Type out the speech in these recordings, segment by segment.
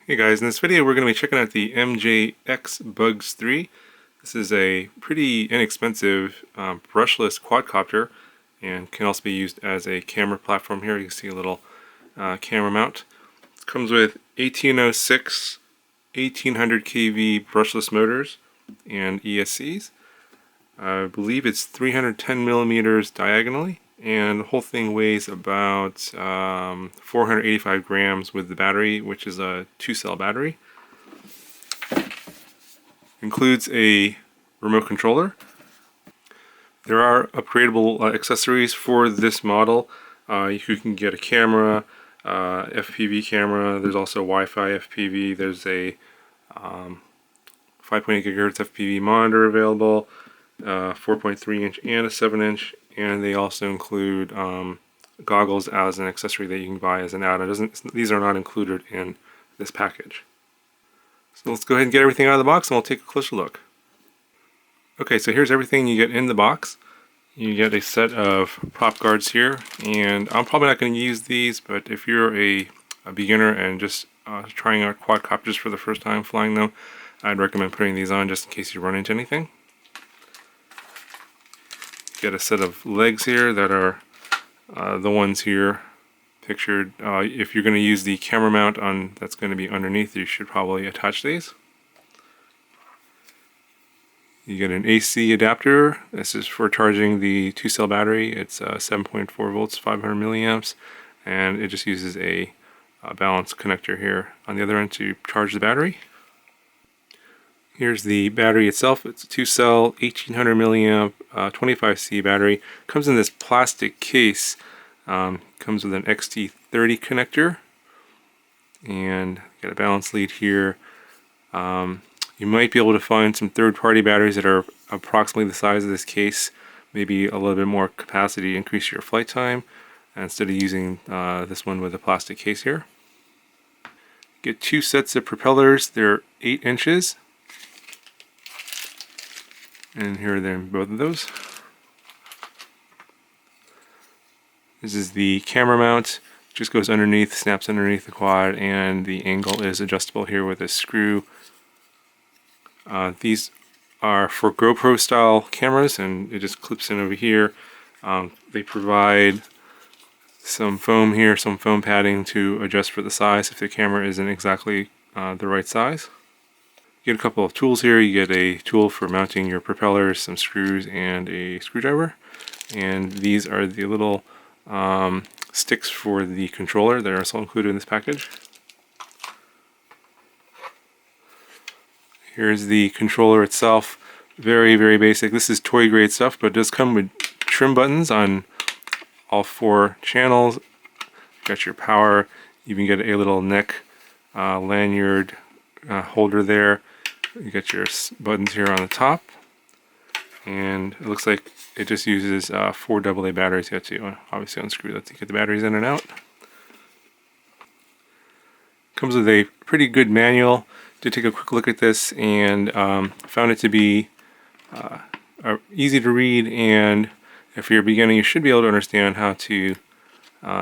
Hey guys, in this video we're going to be checking out the MJX Bugs 3. This is a pretty inexpensive brushless quadcopter and can also be used as a camera platform here. You can see a little camera mount. It comes with 1806 1800 kV brushless motors and ESCs. I believe it's 310 millimeters diagonally, and the whole thing weighs about 485 grams with the battery, which is a 2-cell battery. Includes a remote controller. There are upgradable accessories for this model. You can get a camera, FPV camera. There's also Wi-Fi FPV. There's a 5.8 gigahertz FPV monitor available, 4.3 inch and a 7 inch, and they also include goggles as an accessory that you can buy as an add-on. These are not included in this package. So let's go ahead and get everything out of the box and we'll take a closer look. Okay, so here's everything you get in the box. You get a set of prop guards here, and I'm probably not going to use these, but if you're a beginner and just trying out quadcopters for the first time, flying them, I'd recommend putting these on just in case you run into anything. Get a set of legs here that are the ones here pictured. If you're going to use the camera mount on that's going to be underneath, you should probably attach these. You get an AC adapter. This is for charging the 2-cell battery. It's 7.4 volts, 500 milliamps, and it just uses a balance connector here on the other end to charge the battery. Here's the battery itself. It's a 2-cell, 1800 milliamp, 25C battery. Comes in this plastic case. Comes with an XT30 connector, and got a balance lead here. You might be able to find some third-party batteries that are approximately the size of this case, maybe a little bit more capacity to increase your flight time, instead of using this one with a plastic case here. Get 2 sets of propellers. They're 8 inches. And here they're both of those. This is the camera mount. Just goes underneath, snaps underneath the quad, and the angle is adjustable here with a screw. These are for GoPro style cameras, and it just clips in over here. They provide some foam here, some foam padding to adjust for the size if the camera isn't exactly the right size. You get a couple of tools here. You get a tool for mounting your propellers, some screws, and a screwdriver. And these are the little sticks for the controller that are also included in this package. Here's the controller itself. Very, very basic. This is toy grade stuff, but it does come with trim buttons on all 4 channels. Got your power. You can get a little neck lanyard holder there. You got your buttons here on the top, and it looks like it just uses 4 AA batteries. You have to obviously unscrew that to get the batteries in and out. Comes with a pretty good manual. Did take a quick look at this and found it to be easy to read, and if you're a beginner you should be able to understand how to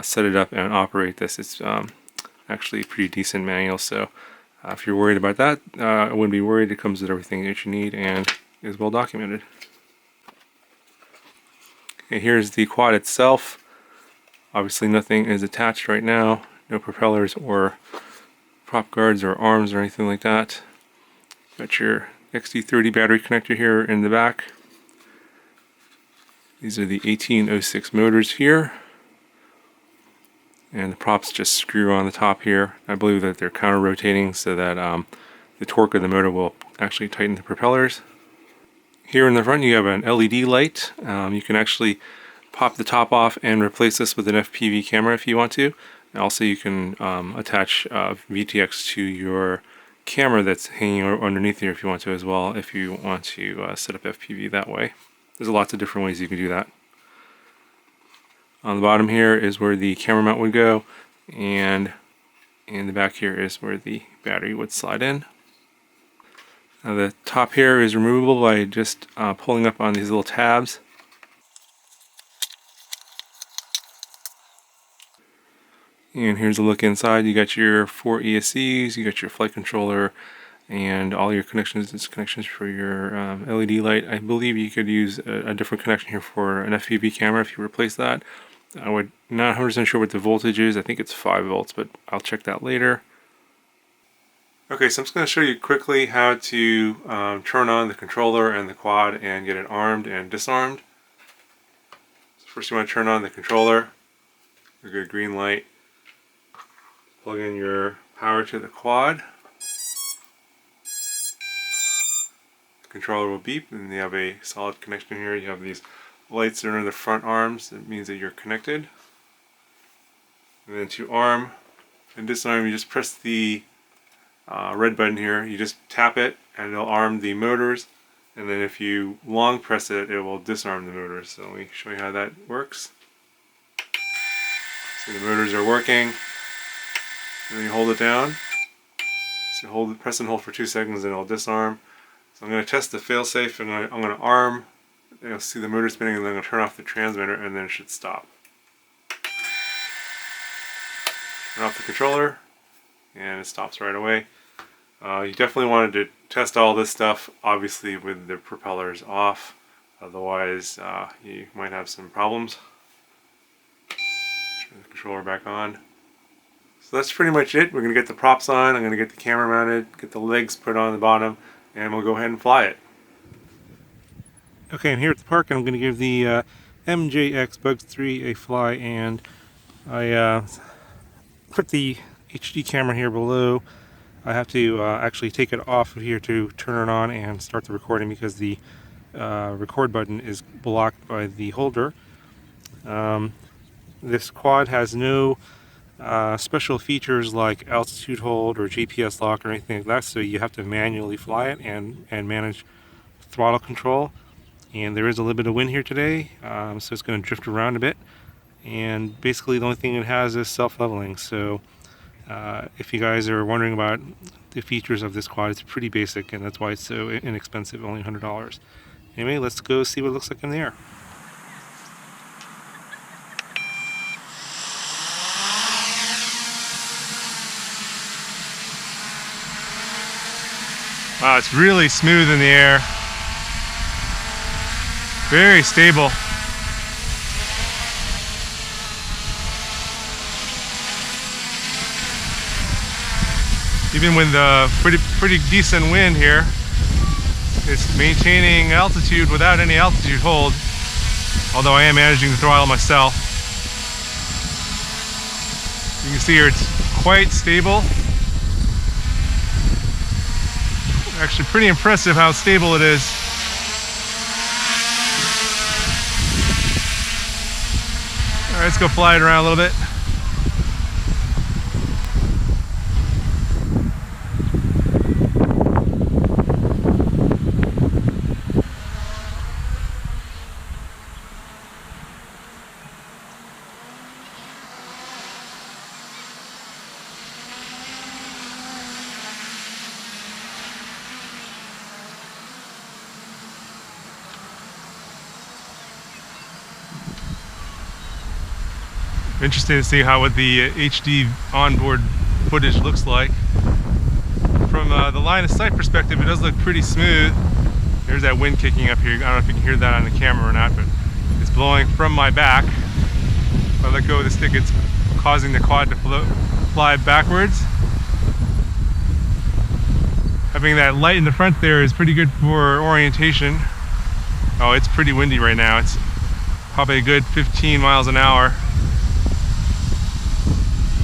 set it up and operate this. It's actually a pretty decent manual, so if you're worried about that, I wouldn't be worried. It comes with everything that you need and is well documented. Okay, here's the quad itself. Obviously nothing is attached right now, no propellers or prop guards or arms or anything like that. Got your XT30 battery connector here in the back. These are the 1806 motors here, and the props just screw on the top here. I believe that they're counter rotating so that the torque of the motor will actually tighten the propellers. Here in the front you have an LED light. You can actually pop the top off and replace this with an FPV camera if you want to. Also, you can attach VTX to your camera that's hanging underneath here if you want to as well, if you want to set up FPV that way. There's lots of different ways you can do that. On the bottom here is where the camera mount would go, and in the back here is where the battery would slide in. Now the top here is removable by just pulling up on these little tabs. And here's a look inside. You got your 4 ESCs, you got your flight controller, and all your connections. It's connections for your LED light. I believe you could use a different connection here for an FPV camera if you replace that. I would not 100% sure what the voltage is. I think it's 5 volts, but I'll check that later. Okay, so I'm just going to show you quickly how to turn on the controller and the quad and get it armed and disarmed. So first you want to turn on the controller. You get a green light. Plug in your power to the quad. The controller will beep and you have a solid connection here. You have these lights that are in the front arms. That means that you're connected. And then to arm and disarm, you just press the red button here. You just tap it and it'll arm the motors, and then if you long press it, it will disarm the motors. So let me show you how that works. So the motors are working, and then you hold it down. So press and hold for 2 seconds and it'll disarm. So I'm going to test the failsafe, and I'm going to arm. You'll see the motor spinning, and then I'm going to turn off the transmitter, and then it should stop. Turn off the controller, and it stops right away. You definitely wanted to test all this stuff, obviously, with the propellers off. Otherwise, you might have some problems. Turn the controller back on. So that's pretty much it. We're going to get the props on. I'm going to get the camera mounted, get the legs put on the bottom, and we'll go ahead and fly it. Okay, and here at the park, I'm going to give the MJX Bugs3 a fly, and I put the HD camera here below. I have to actually take it off of here to turn it on and start the recording, because the record button is blocked by the holder. This quad has no special features like altitude hold or GPS lock or anything like that, so you have to manually fly it and manage throttle control. And there is a little bit of wind here today, so it's going to drift around a bit. And basically the only thing it has is self-leveling. So if you guys are wondering about the features of this quad, it's pretty basic, and that's why it's so inexpensive, only $100. Anyway, let's go see what it looks like in the air. Wow, it's really smooth in the air. Very stable. Even with the pretty decent wind here, it's maintaining altitude without any altitude hold, although I am managing the throttle myself. You can see here it's quite stable. Actually pretty impressive how stable it is. Alright, let's go fly it around a little bit. Interesting to see what the HD onboard footage looks like. From the line of sight perspective, it does look pretty smooth. There's that wind kicking up here. I don't know if you can hear that on the camera or not, but it's blowing from my back. If I let go of the stick, it's causing the quad to fly backwards. Having that light in the front there is pretty good for orientation. Oh, it's pretty windy right now. It's probably a good 15 miles an hour.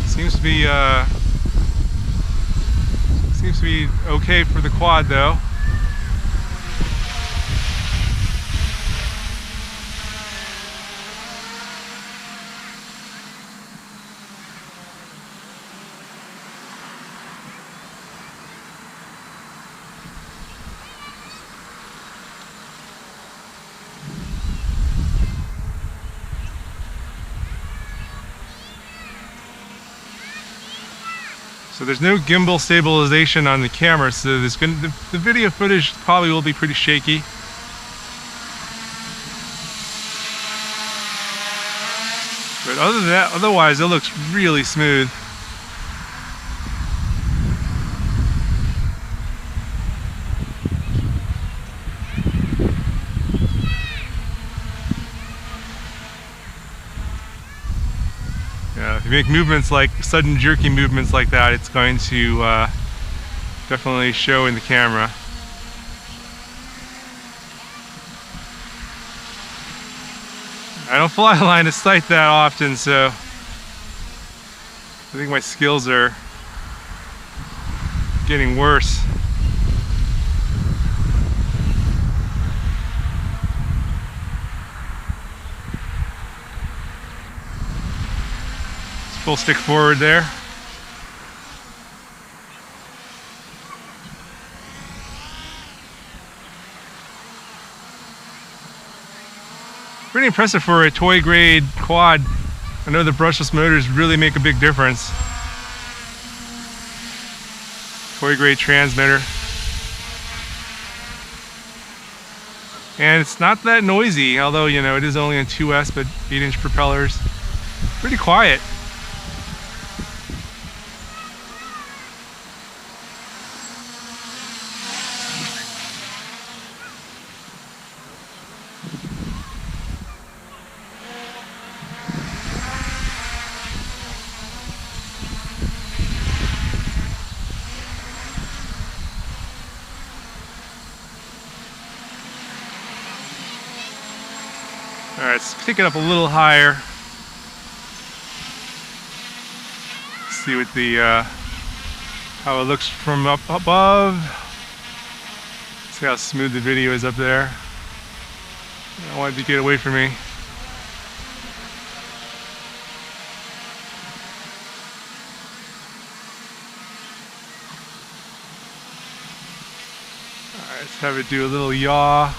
Seems to be okay for the quad though. So there's no gimbal stabilization on the camera, so the video footage probably will be pretty shaky. But other than that, otherwise it looks really smooth. Yeah, if you make movements like sudden jerky movements like that, it's going to definitely show in the camera. I don't fly line of sight that often, so I think my skills are getting worse. Just full stick forward there. Pretty impressive for a toy grade quad. I know the brushless motors really make a big difference. Toy grade transmitter. And it's not that noisy, although, you know, it is only on 2S, but 8-inch propellers. Pretty quiet. Alright, let's pick it up a little higher. See what the how it looks from up above. See how smooth the video is up there. I wanted to get away from me. Alright, let's have it do a little yaw.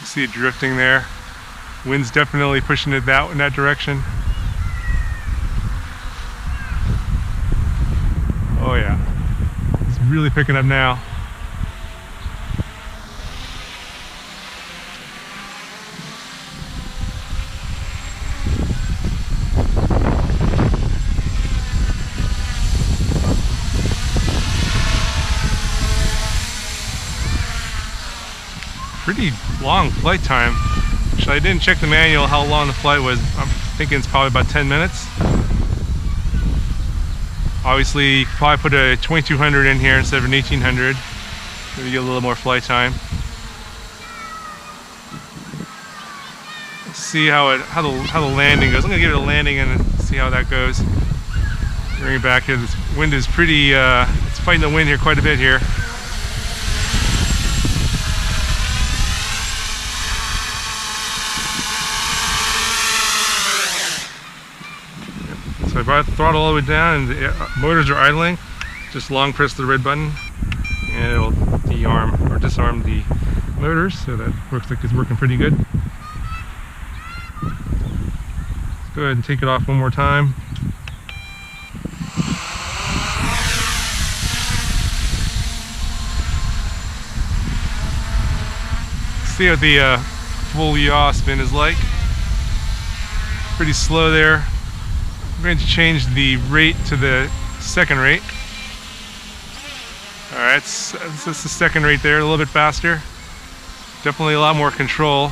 You see it drifting there. Wind's definitely pushing it in that direction. Oh yeah, it's really picking up now. Pretty long flight time. Actually, I didn't check the manual how long the flight was. I'm thinking it's probably about 10 minutes. Obviously, you could probably put a 2200 in here instead of an 1800. Maybe get a little more flight time. Let's see how the landing goes. I'm gonna give it a landing and see how that goes. Bring it back here. This wind is pretty. It's fighting the wind here quite a bit here. So I brought the throttle all the way down and the motors are idling. Just long press the red button and it'll de-arm or disarm the motors, so that looks like it's working pretty good. Let's go ahead and take it off one more time. See what the full yaw spin is like. Pretty slow there. I'm going to change the rate to the second rate. Alright, that's the second rate there, a little bit faster. Definitely a lot more control.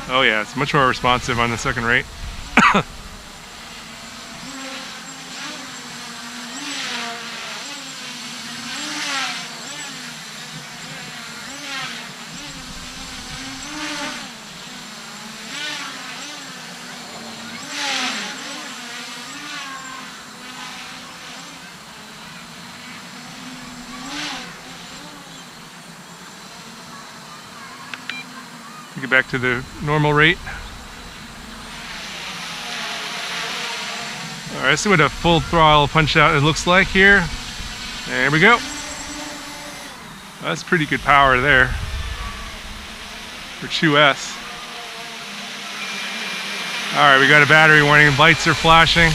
Oh yeah, it's much more responsive on the second rate. Get back to the normal rate. Alright, let's see what a full throttle punch out it looks like here. There we go. That's pretty good power there for 2S. Alright, we got a battery warning. Lights are flashing.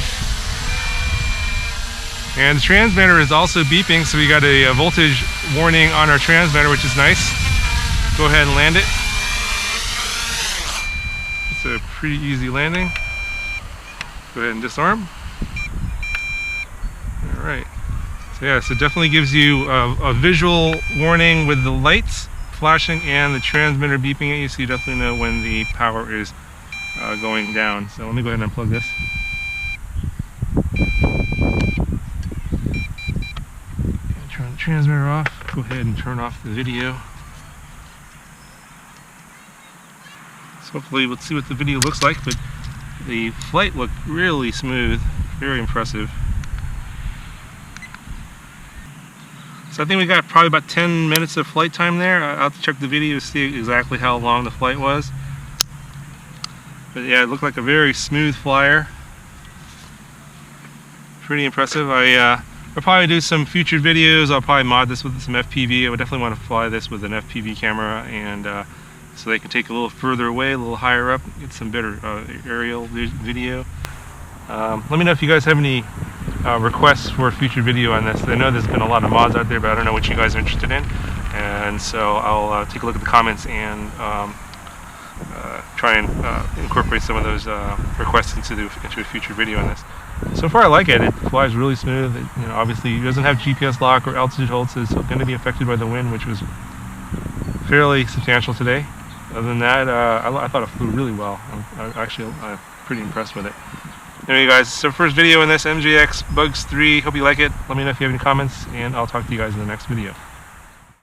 And the transmitter is also beeping, so we got a voltage warning on our transmitter, which is nice. Go ahead and land it. a pretty easy landing. Go ahead and disarm. Alright. So yeah, so it definitely gives you a visual warning with the lights flashing and the transmitter beeping at you, so you definitely know when the power is going down. So let me go ahead and unplug this. Turn the transmitter off. Go ahead and turn off the video. So hopefully we'll see what the video looks like, but the flight looked really smooth, very impressive. So I think we got probably about 10 minutes of flight time there. I'll have to check the video to see exactly how long the flight was. But yeah, it looked like a very smooth flyer. Pretty impressive. I'll probably do some future videos. I'll probably mod this with some FPV. I would definitely want to fly this with an FPV camera, and so they can take a little further away, a little higher up, get some better aerial video. Let me know if you guys have any requests for a future video on this. I know there's been a lot of mods out there, but I don't know what you guys are interested in. And so I'll take a look at the comments and try and incorporate some of those requests into a future video on this. So far I like it. It flies really smooth. Obviously it doesn't have GPS lock or altitude hold, so it's going to be affected by the wind, which was fairly substantial today. Other than that, I thought it flew really well. I'm pretty impressed with it. Anyway guys, it's our first video in this MJX Bugs 3. Hope you like it. Let me know if you have any comments, and I'll talk to you guys in the next video.